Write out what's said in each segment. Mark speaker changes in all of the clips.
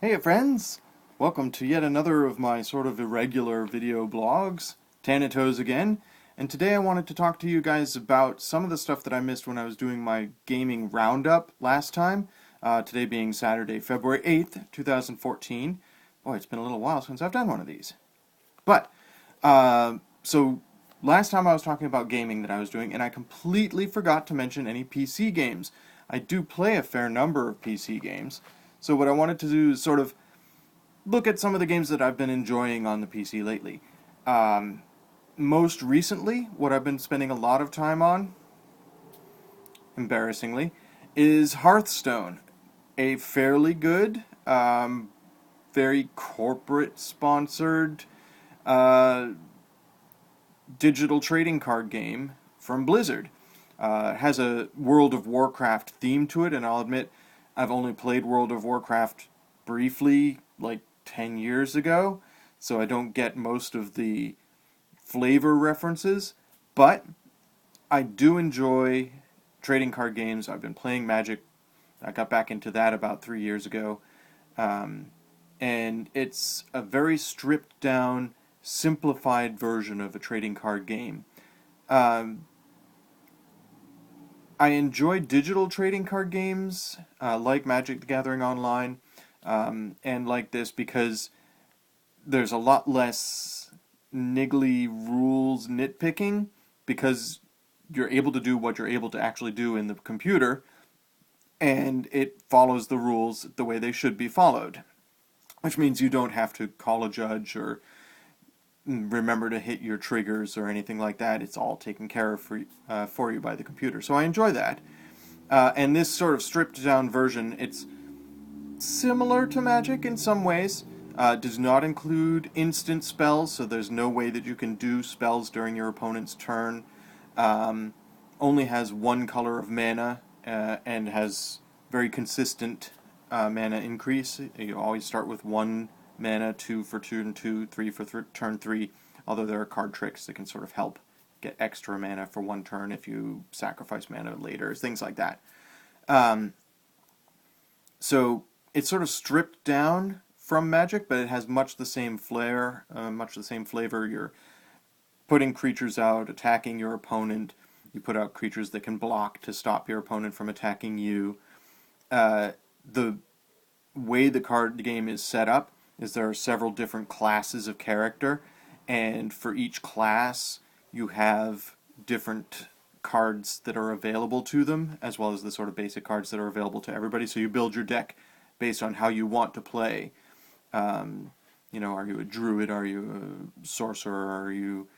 Speaker 1: Hey friends! Welcome to yet another of my sort of irregular video blogs, Tanatoes again, and today I wanted to talk to you guys about some of the stuff that I missed when I was doing my gaming roundup last time, today being Saturday, February 8th, 2014. Boy, it's been a little while since I've done one of these. But, so last time I was talking about gaming that I was doing, and I completely forgot to mention any PC games. I do play a fair number of PC games. So what I wanted to do is sort of look at some of the games that I've been enjoying on the PC lately. Most recently, what I've been spending a lot of time on, embarrassingly, is Hearthstone. A fairly good, very corporate-sponsored digital trading card game from Blizzard. It has a World of Warcraft theme to it, and I'll admit I've only played World of Warcraft briefly, like 10 years ago, so I don't get most of the flavor references, but I do enjoy trading card games. I've been playing Magic. I got back into that about 3 years ago, and it's a very stripped down, simplified version of a trading card game. Um, I enjoy digital trading card games like Magic the Gathering Online and like this because there's a lot less niggly rules nitpicking because you're able to do what you're able to actually do in the computer and it follows the rules the way they should be followed, which means you don't have to call a judge or remember to hit your triggers or anything like that. It's all taken care of for you by the computer. So I enjoy that. And this sort of stripped down version, it's similar to Magic in some ways. Does not include instant spells, so there's no way that you can do spells during your opponent's turn. Only has one color of mana and has very consistent mana increase. You always start with one mana, 2 for turn 2, 3 for turn 3, although there are card tricks that can sort of help get extra mana for one turn if you sacrifice mana later, things like that. So it's sort of stripped down from Magic, but it has much the same flair, much the same flavor. You're putting creatures out, attacking your opponent. You put out creatures that can block to stop your opponent from attacking you. The way the card game is set up is there are several different classes of character, and for each class you have different cards that are available to them, as well as the sort of basic cards that are available to everybody. So you build your deck based on how you want to play. Are you a druid? Are you a sorcerer? Are you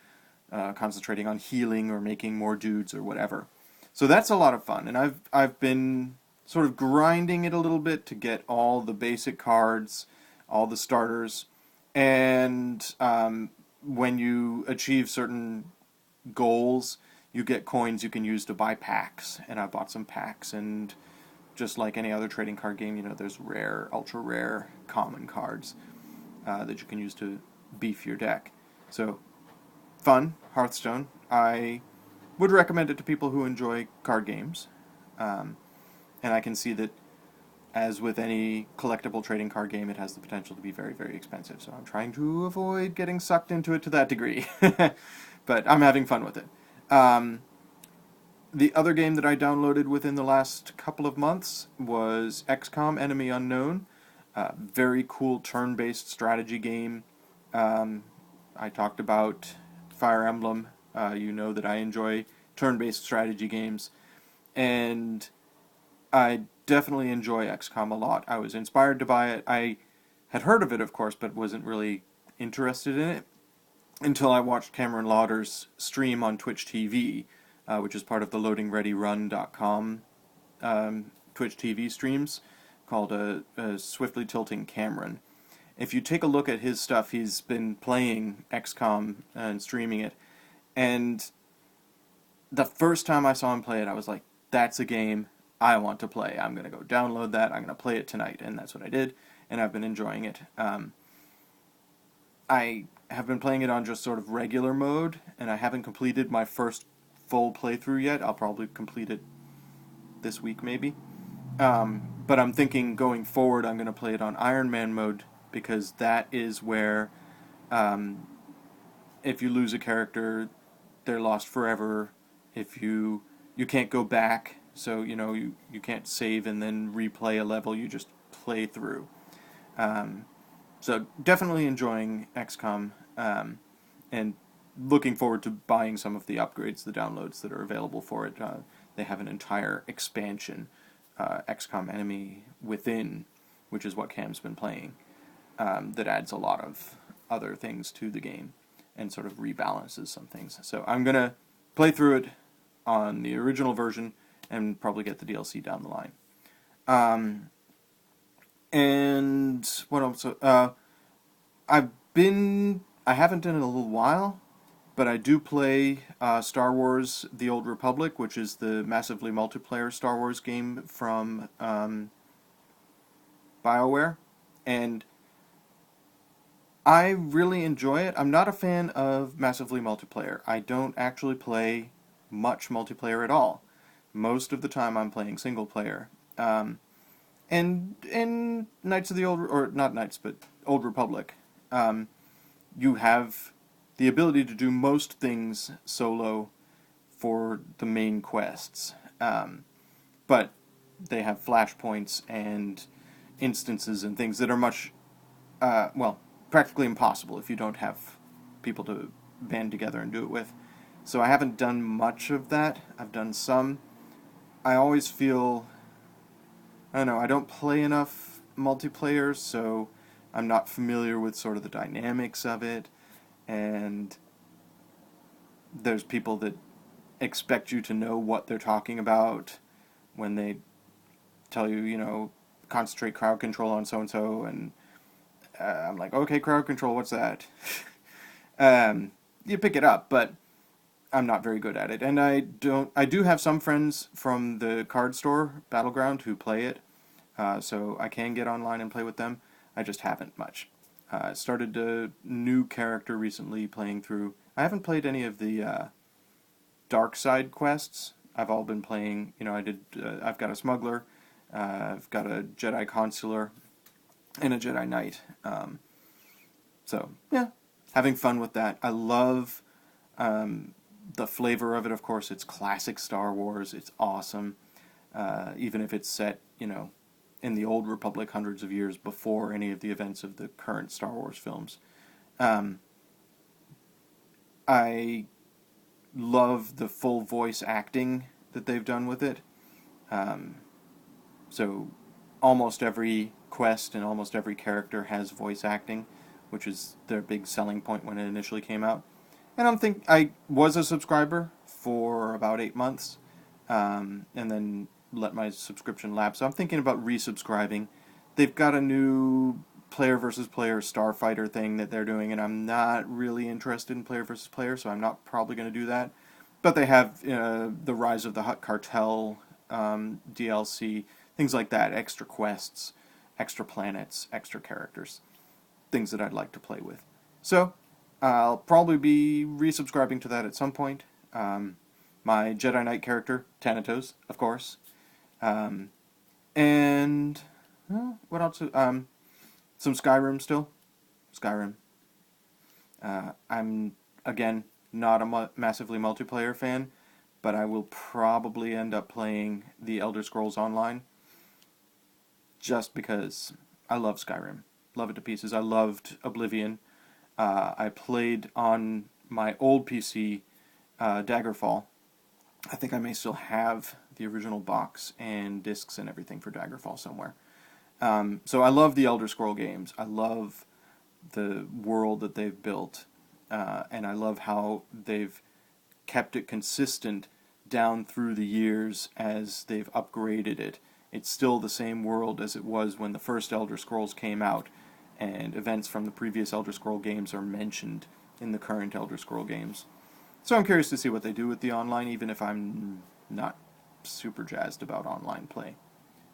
Speaker 1: concentrating on healing or making more dudes or whatever? So that's a lot of fun, and I've been sort of grinding it a little bit to get all the basic cards, all the starters, and when you achieve certain goals, you get coins you can use to buy packs, and I bought some packs, and just like any other trading card game, there's rare, ultra rare, common cards that you can use to beef your deck. So, fun, Hearthstone. I would recommend it to people who enjoy card games, and I can see that as with any collectible trading card game, it has the potential to be very, very expensive. So I'm trying to avoid getting sucked into it to that degree. But I'm having fun with it. The other game that I downloaded within the last couple of months was XCOM Enemy Unknown. Very cool turn-based strategy game. I talked about Fire Emblem. You know that I enjoy turn-based strategy games. And I definitely enjoy XCOM a lot. I was inspired to buy it. I had heard of it, of course, but wasn't really interested in it until I watched Cameron Lauder's stream on Twitch TV, which is part of the LoadingReadyRun.com Twitch TV streams, called Swiftly Tilting Cameron. If you take a look at his stuff, he's been playing XCOM and streaming it, and the first time I saw him play it, I was like, that's a game I want to play. I'm going to go download that. I'm going to play it tonight. And that's what I did. And I've been enjoying it. I have been playing it on just sort of regular mode. And I haven't completed my first full playthrough yet. I'll probably complete it this week maybe. but I'm thinking going forward, I'm going to play it on Iron Man mode because that is where um, if you lose a character, they're lost forever. If you can't go back, so you can't save and then replay a level. You just play through. Um, so definitely enjoying XCOM, and looking forward to buying some of the upgrades, the downloads that are available for it. They have an entire expansion, XCOM Enemy Within, which is what Cam's been playing, that adds a lot of other things to the game and sort of rebalances some things. So I'm going to play through it on the original version and probably get the DLC down the line. Um, and what else? I haven't done it in a little while, but I do play Star Wars: The Old Republic, which is the massively multiplayer Star Wars game from BioWare, and I really enjoy it. I'm not a fan of massively multiplayer. I don't actually play much multiplayer at all. Most of the time, I'm playing single player. And in Knights of the Old, or not Knights, but Old Republic, you have the ability to do most things solo for the main quests. But they have flashpoints and instances and things that are much, well, practically impossible if you don't have people to band together and do it with. So I haven't done much of that. I've done some. I always feel, I don't know, I don't play enough multiplayer, so I'm not familiar with sort of the dynamics of it, and there's people that expect you to know what they're talking about when they tell you, concentrate crowd control on so-and-so, and I'm like, okay, crowd control, what's that? You pick it up, but I'm not very good at it. And I do have some friends from the card store, Battleground, who play it, so I can get online and play with them. I just haven't much. Started a new character recently playing through. I haven't played any of the dark side quests. I've all been playing, I've got a smuggler, I've got a Jedi consular, and a Jedi knight. So, yeah, having fun with that. I love the flavor of it, of course. It's classic Star Wars. It's awesome. Even if it's set, in the Old Republic hundreds of years before any of the events of the current Star Wars films. I love the full voice acting that they've done with it. So almost every quest and almost every character has voice acting, which is their big selling point when it initially came out. And I was a subscriber for about 8 months, and then let my subscription lapse. So I'm thinking about resubscribing. They've got a new player versus player starfighter thing that they're doing, and I'm not really interested in player versus player, so I'm not probably going to do that. But they have the Rise of the Hutt Cartel DLC, things like that, extra quests, extra planets, extra characters, things that I'd like to play with. So I'll probably be resubscribing to that at some point. My Jedi Knight character, Tanatoes, of course. And what else? Some Skyrim still. Skyrim. I'm, again, not a massively multiplayer fan, but I will probably end up playing the Elder Scrolls Online just because I love Skyrim. Love it to pieces. I loved Oblivion. I played on my old PC, Daggerfall. I think I may still have the original box and discs and everything for Daggerfall somewhere. So I love the Elder Scroll games. I love the world that they've built, and I love how they've kept it consistent down through the years as they've upgraded it. It's still the same world as it was when the first Elder Scrolls came out, and events from the previous Elder Scroll games are mentioned in the current Elder Scroll games. So I'm curious to see what they do with the online, even if I'm not super jazzed about online play.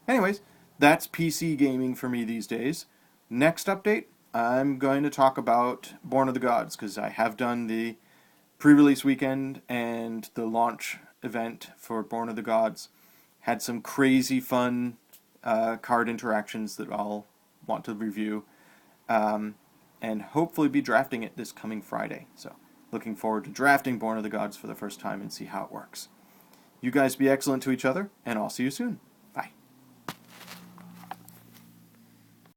Speaker 1: Anyways, that's PC gaming for me these days. Next update, I'm going to talk about Born of the Gods, because I have done the pre-release weekend and the launch event for Born of the Gods. Had some crazy fun card interactions that I'll want to review, and hopefully be drafting it this coming Friday. So looking forward to drafting Born of the Gods for the first time and see how it works. You guys be excellent to each other, and I'll see you soon.